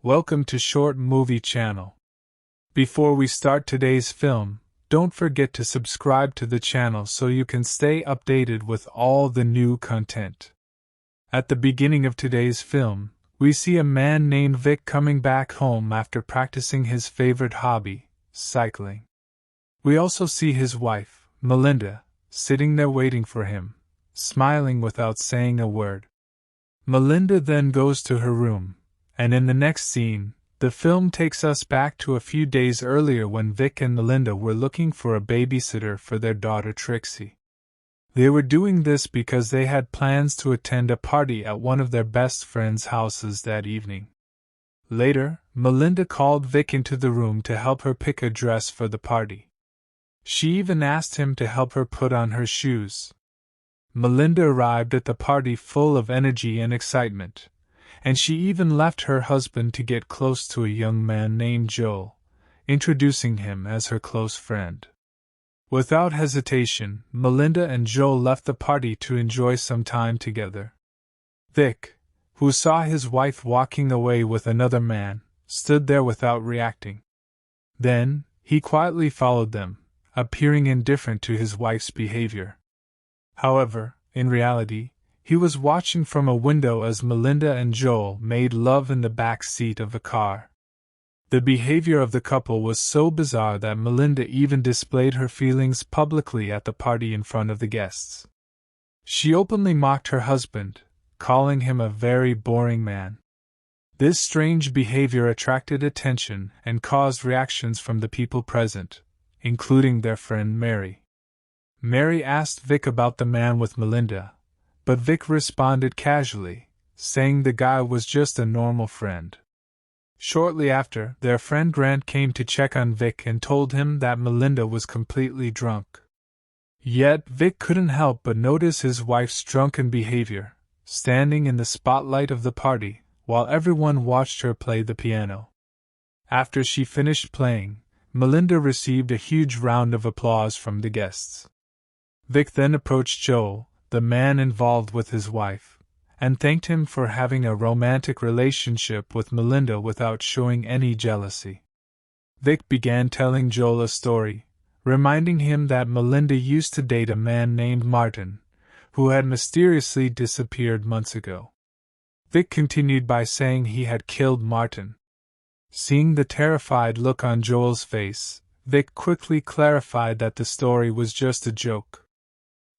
Welcome to Short Movie Channel. Before we start today's film, don't forget to subscribe to the channel so you can stay updated with all the new content. At the beginning of today's film, we see a man named Vic coming back home after practicing his favorite hobby, cycling. We also see his wife, Melinda, sitting there waiting for him, smiling without saying a word. Melinda then goes to her room, and in the next scene, the film takes us back to a few days earlier when Vic and Melinda were looking for a babysitter for their daughter Trixie. They were doing this because they had plans to attend a party at one of their best friends' houses that evening. Later, Melinda called Vic into the room to help her pick a dress for the party. She even asked him to help her put on her shoes. Melinda arrived at the party full of energy and excitement, and she even left her husband to get close to a young man named Joel, introducing him as her close friend. Without hesitation, Melinda and Joel left the party to enjoy some time together. Vic, who saw his wife walking away with another man, stood there without reacting. Then, he quietly followed them, appearing indifferent to his wife's behavior. However, in reality, he was watching from a window as Melinda and Joel made love in the back seat of a car. The behavior of the couple was so bizarre that Melinda even displayed her feelings publicly at the party in front of the guests. She openly mocked her husband, calling him a very boring man. This strange behavior attracted attention and caused reactions from the people present, including their friend Mary. Mary asked Vic about the man with Melinda, but Vic responded casually, saying the guy was just a normal friend. Shortly after, their friend Grant came to check on Vic and told him that Melinda was completely drunk. Yet Vic couldn't help but notice his wife's drunken behavior, standing in the spotlight of the party, while everyone watched her play the piano. After she finished playing, Melinda received a huge round of applause from the guests. Vic then approached Joel, the man involved with his wife, and thanked him for having a romantic relationship with Melinda without showing any jealousy. Vic began telling Joel a story, reminding him that Melinda used to date a man named Martin, who had mysteriously disappeared months ago. Vic continued by saying he had killed Martin. Seeing the terrified look on Joel's face, Vic quickly clarified that the story was just a joke.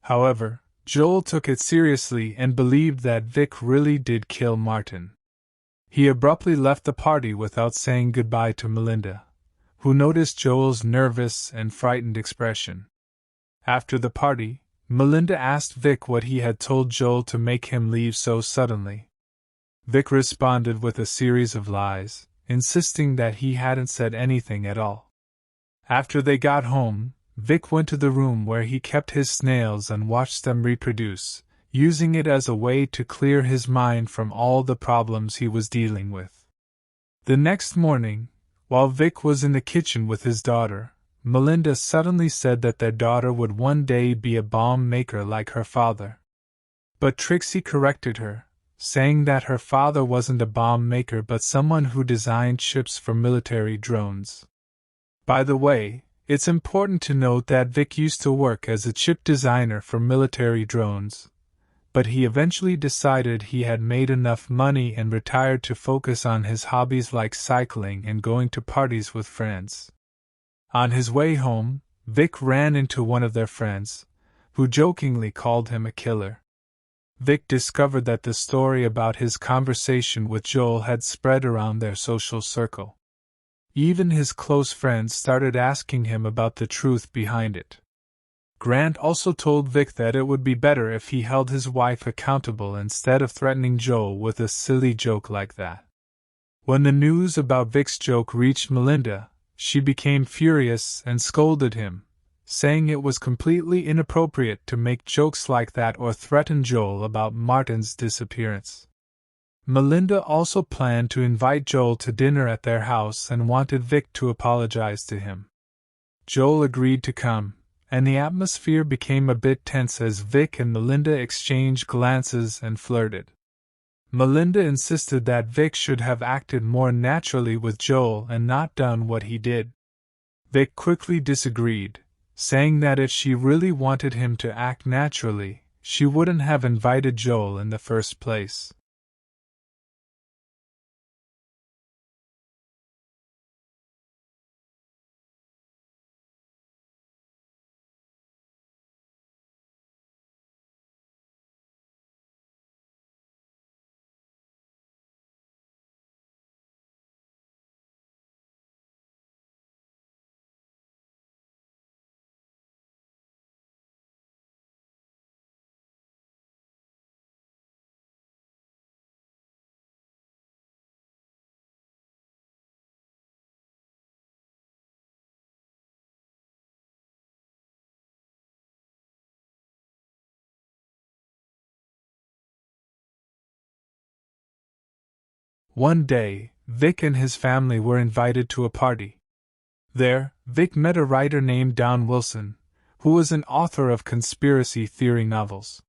However, Joel took it seriously and believed that Vic really did kill Martin. He abruptly left the party without saying goodbye to Melinda, who noticed Joel's nervous and frightened expression. After the party, Melinda asked Vic what he had told Joel to make him leave so suddenly. Vic responded with a series of lies, insisting that he hadn't said anything at all. After they got home, Vic went to the room where he kept his snails and watched them reproduce, using it as a way to clear his mind from all the problems he was dealing with. The next morning, while Vic was in the kitchen with his daughter, Melinda suddenly said that their daughter would one day be a bomb maker like her father. But Trixie corrected her, saying that her father wasn't a bomb maker but someone who designed chips for military drones. By the way, it's important to note that Vic used to work as a chip designer for military drones, but he eventually decided he had made enough money and retired to focus on his hobbies like cycling and going to parties with friends. On his way home, Vic ran into one of their friends, who jokingly called him a killer. Vic discovered that the story about his conversation with Joel had spread around their social circle. Even his close friends started asking him about the truth behind it. Grant also told Vic that it would be better if he held his wife accountable instead of threatening Joel with a silly joke like that. When the news about Vic's joke reached Melinda, she became furious and scolded him, saying it was completely inappropriate to make jokes like that or threaten Joel about Martin's disappearance. Melinda also planned to invite Joel to dinner at their house and wanted Vic to apologize to him. Joel agreed to come, and the atmosphere became a bit tense as Vic and Melinda exchanged glances and flirted. Melinda insisted that Vic should have acted more naturally with Joel and not done what he did. Vic quickly disagreed, saying that if she really wanted him to act naturally, she wouldn't have invited Joel in the first place. One day, Vic and his family were invited to a party. There, Vic met a writer named Don Wilson, who was an author of conspiracy theory novels.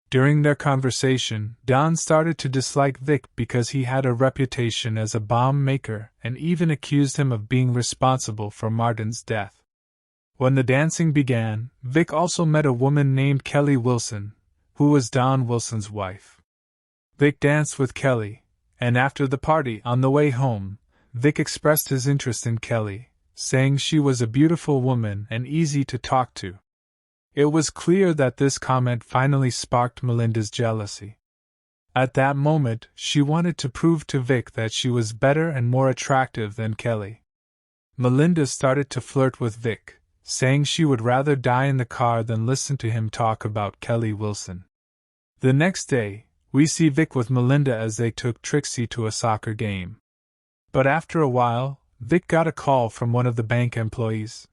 During their conversation, Don started to dislike Vic because he had a reputation as a bomb maker and even accused him of being responsible for Martin's death. When the dancing began, Vic also met a woman named Kelly Wilson, who was Don Wilson's wife. Vic danced with Kelly, and after the party, on the way home, Vic expressed his interest in Kelly, saying she was a beautiful woman and easy to talk to. It was clear that this comment finally sparked Melinda's jealousy. At that moment, she wanted to prove to Vic that she was better and more attractive than Kelly. Melinda started to flirt with Vic, saying she would rather die in the car than listen to him talk about Kelly Wilson. The next day, we see Vic with Melinda as they took Trixie to a soccer game. But after a while, Vic got a call from one of the bank employees.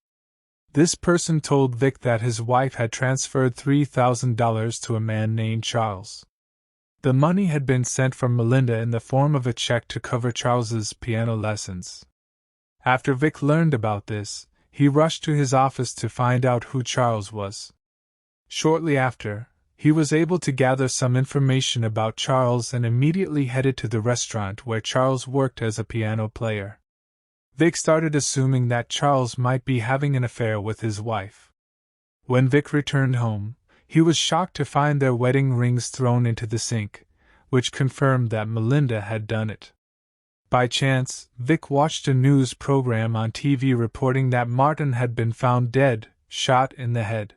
This person told Vic that his wife had transferred $3,000 to a man named Charles. The money had been sent from Melinda in the form of a check to cover Charles's piano lessons. After Vic learned about this, he rushed to his office to find out who Charles was. Shortly after, he was able to gather some information about Charles and immediately headed to the restaurant where Charles worked as a piano player. Vic started assuming that Charles might be having an affair with his wife. When Vic returned home, he was shocked to find their wedding rings thrown into the sink, which confirmed that Melinda had done it. By chance, Vic watched a news program on TV reporting that Martin had been found dead, shot in the head.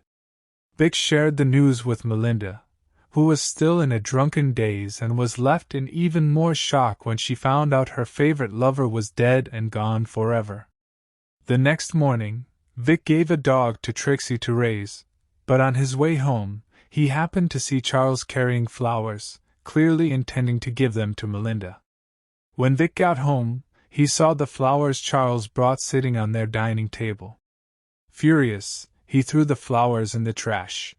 Vic shared the news with Melinda, who was still in a drunken daze and was left in even more shock when she found out her favorite lover was dead and gone forever. The next morning, Vic gave a dog to Trixie to raise, but on his way home, he happened to see Charles carrying flowers, clearly intending to give them to Melinda. When Vic got home, he saw the flowers Charles brought sitting on their dining table. Furious, he threw the flowers in the trash.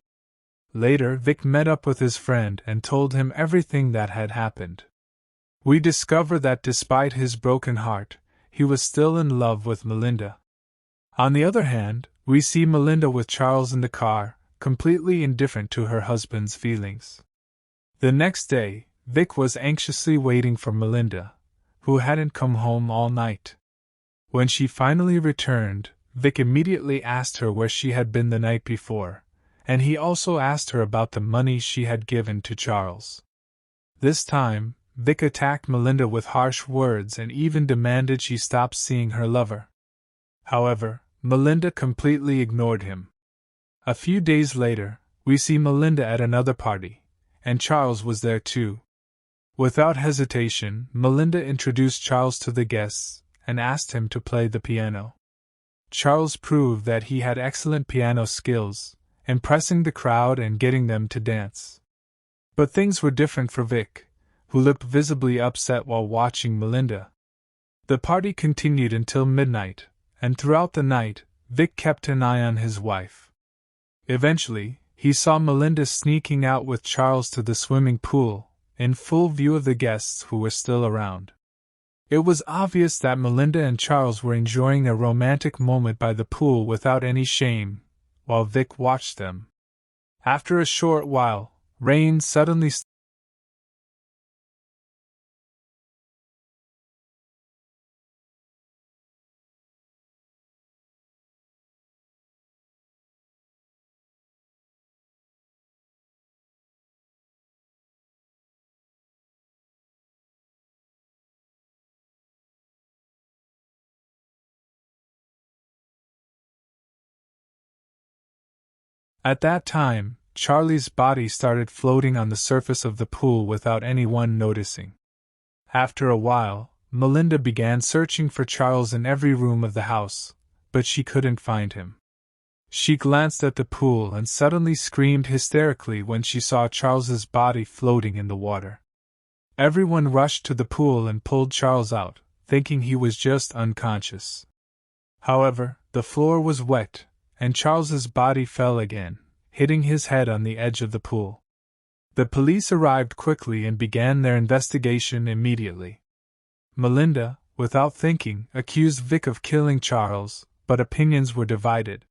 Later, Vic met up with his friend and told him everything that had happened. We discover that despite his broken heart, he was still in love with Melinda. On the other hand, we see Melinda with Charles in the car, completely indifferent to her husband's feelings. The next day, Vic was anxiously waiting for Melinda, who hadn't come home all night. When she finally returned, Vic immediately asked her where she had been the night before, and he also asked her about the money she had given to Charles. This time, Vic attacked Melinda with harsh words and even demanded she stop seeing her lover. However, Melinda completely ignored him. A few days later, we see Melinda at another party, and Charles was there too. Without hesitation, Melinda introduced Charles to the guests and asked him to play the piano. Charles proved that he had excellent piano skills, impressing the crowd and getting them to dance. But things were different for Vic, who looked visibly upset while watching Melinda. The party continued until midnight, and throughout the night, Vic kept an eye on his wife. Eventually, he saw Melinda sneaking out with Charles to the swimming pool, in full view of the guests who were still around. It was obvious that Melinda and Charles were enjoying a romantic moment by the pool without any shame, while Vic watched them. After a short while, rain suddenly At that time, Charlie's body started floating on the surface of the pool without anyone noticing. After a while, Melinda began searching for Charles in every room of the house, but she couldn't find him. She glanced at the pool and suddenly screamed hysterically when she saw Charles's body floating in the water. Everyone rushed to the pool and pulled Charles out, thinking he was just unconscious. However, the floor was wet, and Charles's body fell again, hitting his head on the edge of the pool. The police arrived quickly and began their investigation immediately. Melinda, without thinking, accused Vic of killing Charles, but opinions were divided.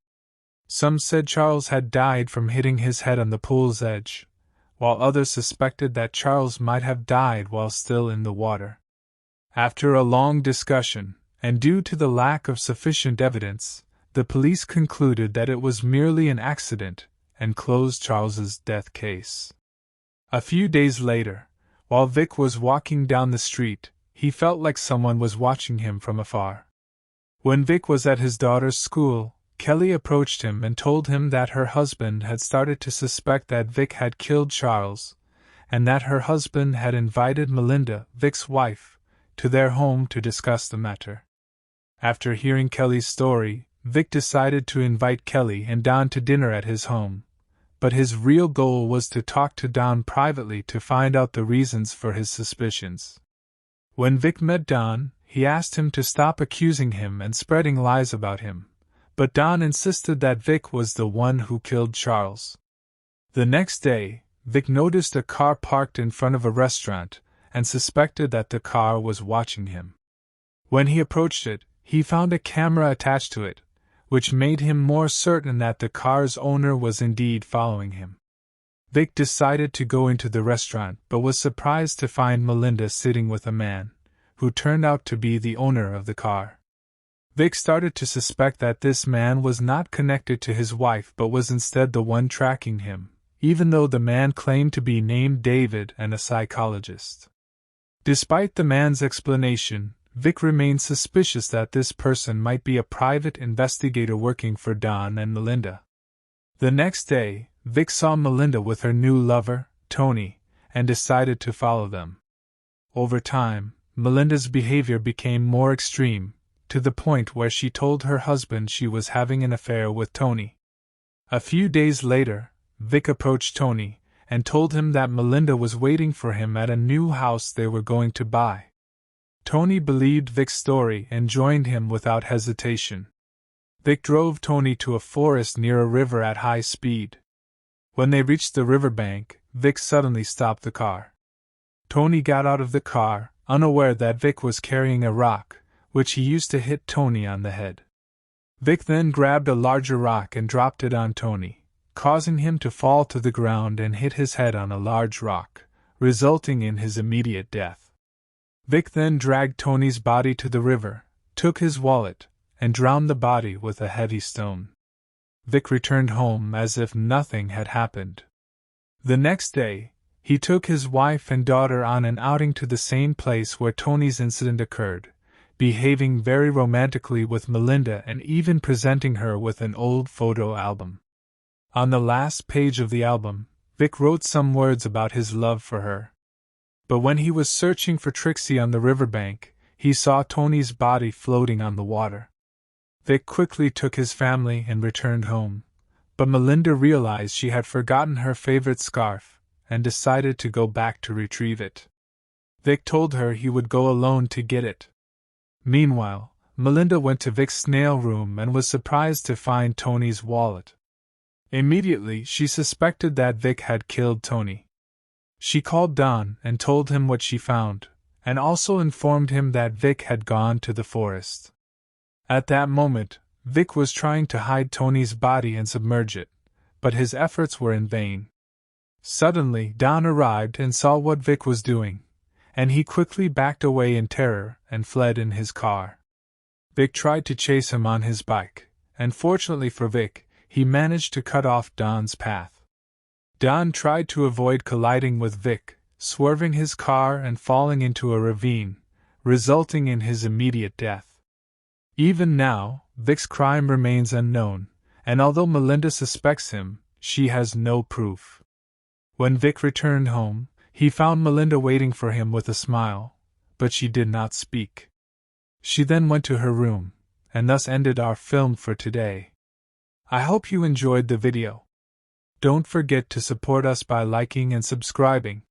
Some said Charles had died from hitting his head on the pool's edge, while others suspected that Charles might have died while still in the water. After a long discussion, and due to the lack of sufficient evidence, the police concluded that it was merely an accident and closed Charles's death case. A few days later, while Vic was walking down the street, he felt like someone was watching him from afar. When Vic was at his daughter's school, Kelly approached him and told him that her husband had started to suspect that Vic had killed Charles, and that her husband had invited Melinda, Vic's wife, to their home to discuss the matter. After hearing Kelly's story, Vic decided to invite Kelly and Don to dinner at his home, but his real goal was to talk to Don privately to find out the reasons for his suspicions. When Vic met Don, he asked him to stop accusing him and spreading lies about him, but Don insisted that Vic was the one who killed Charles. The next day, Vic noticed a car parked in front of a restaurant and suspected that the car was watching him. When he approached it, he found a camera attached to it, which made him more certain that the car's owner was indeed following him. Vic decided to go into the restaurant but was surprised to find Melinda sitting with a man, who turned out to be the owner of the car. Vic started to suspect that this man was not connected to his wife but was instead the one tracking him, even though the man claimed to be named David and a psychologist. Despite the man's explanation, Vic remained suspicious that this person might be a private investigator working for Don and Melinda. The next day, Vic saw Melinda with her new lover, Tony, and decided to follow them. Over time, Melinda's behavior became more extreme, to the point where she told her husband she was having an affair with Tony. A few days later, Vic approached Tony and told him that Melinda was waiting for him at a new house they were going to buy. Tony believed Vic's story and joined him without hesitation. Vic drove Tony to a forest near a river at high speed. When they reached the riverbank, Vic suddenly stopped the car. Tony got out of the car, unaware that Vic was carrying a rock, which he used to hit Tony on the head. Vic then grabbed a larger rock and dropped it on Tony, causing him to fall to the ground and hit his head on a large rock, resulting in his immediate death. Vic then dragged Tony's body to the river, took his wallet, and drowned the body with a heavy stone. Vic returned home as if nothing had happened. The next day, he took his wife and daughter on an outing to the same place where Tony's incident occurred, behaving very romantically with Melinda and even presenting her with an old photo album. On the last page of the album, Vic wrote some words about his love for her. But when he was searching for Trixie on the riverbank, he saw Tony's body floating on the water. Vic quickly took his family and returned home, but Melinda realized she had forgotten her favorite scarf and decided to go back to retrieve it. Vic told her he would go alone to get it. Meanwhile, Melinda went to Vic's snail room and was surprised to find Tony's wallet. Immediately, she suspected that Vic had killed Tony. She called Don and told him what she found, and also informed him that Vic had gone to the forest. At that moment, Vic was trying to hide Tony's body and submerge it, but his efforts were in vain. Suddenly, Don arrived and saw what Vic was doing, and he quickly backed away in terror and fled in his car. Vic tried to chase him on his bike, and fortunately for Vic, he managed to cut off Don's path. Don tried to avoid colliding with Vic, swerving his car and falling into a ravine, resulting in his immediate death. Even now, Vic's crime remains unknown, and although Melinda suspects him, she has no proof. When Vic returned home, he found Melinda waiting for him with a smile, but she did not speak. She then went to her room, and thus ended our film for today. I hope you enjoyed the video. Don't forget to support us by liking and subscribing.